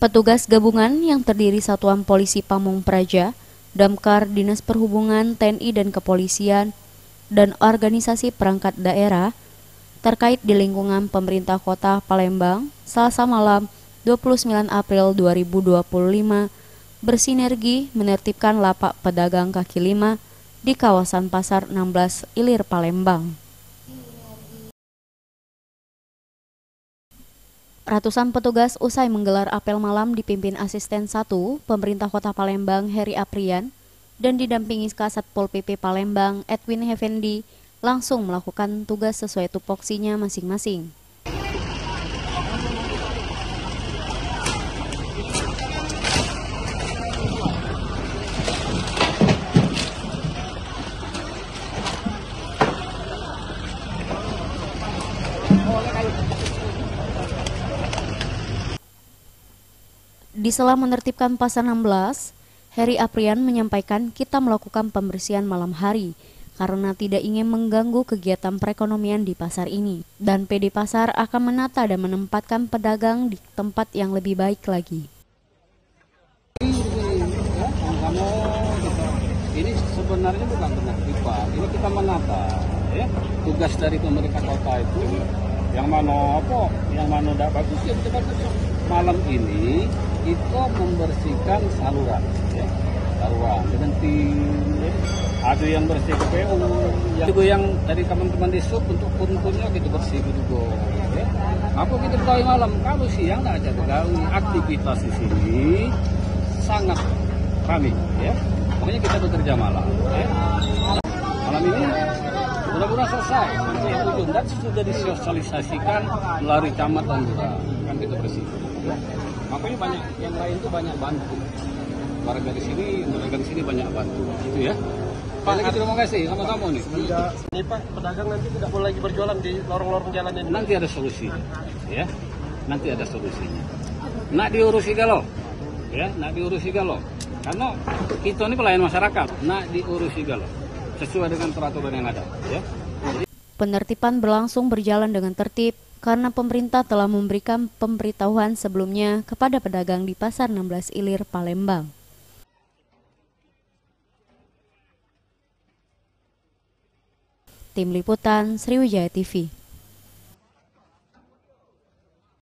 Petugas gabungan yang terdiri Satuan Polisi Pamong Praja, Damkar, Dinas Perhubungan, TNI dan Kepolisian, dan organisasi perangkat daerah terkait di lingkungan pemerintah kota Palembang, Selasa malam 29 April 2025, bersinergi menertibkan lapak pedagang kaki lima di kawasan Pasar 16 Ilir Palembang. Ratusan petugas usai menggelar apel malam dipimpin Asisten 1 Pemerintah Kota Palembang Heri Aprian dan didampingi Kasat Pol PP Palembang Edwin Effendi langsung melakukan tugas sesuai tupoksinya masing-masing. Di sela menertibkan Pasar 16, Heri Aprian menyampaikan kita melakukan pembersihan malam hari karena tidak ingin mengganggu kegiatan perekonomian di pasar ini. Dan PD Pasar akan menata dan menempatkan pedagang di tempat yang lebih baik lagi. Ini sebenarnya bukan penertiban, ini kita menata. Ya. Tugas dari pemerintah kota itu yang mana tidak bagus ya kita bagus. Malam ini itu membersihkan saluran, ya. Saluran dengan tim, ya. Ada yang bersih PPU, yang dari teman-teman di sub untuk pun-punnya gitu bersih gitu, ya. Apa kita pegawai malam, kalau siang nggak ada pegawai, aktivitas di sini sangat ramai, ya. Makanya kita bekerja malam, ya. Malam ini mudah-mudahan selesai sampai ujung dan sudah disosialisasikan melalui camat dan lurah kan kita bersih. Ya. Makanya banyak yang lain itu banyak bantu. Warga di sini banyak bantu, gitu ya. Pak, terima kasih sama-sama nih. Ini Pak, pedagang nanti tidak boleh lagi berjualan di lorong-lorong jalan ini. Nanti ada solusinya, ya. Nanti ada solusinya. Nak diurusi galau, ya. Nak diurusi galau. Karena kita ini pelayan masyarakat. Nak diurusi galau sesuai dengan peraturan yang ada, ya. Penertiban berlangsung berjalan dengan tertib karena pemerintah telah memberikan pemberitahuan sebelumnya kepada pedagang di Pasar 16 Ilir Palembang. Tim Liputan Sriwijaya TV.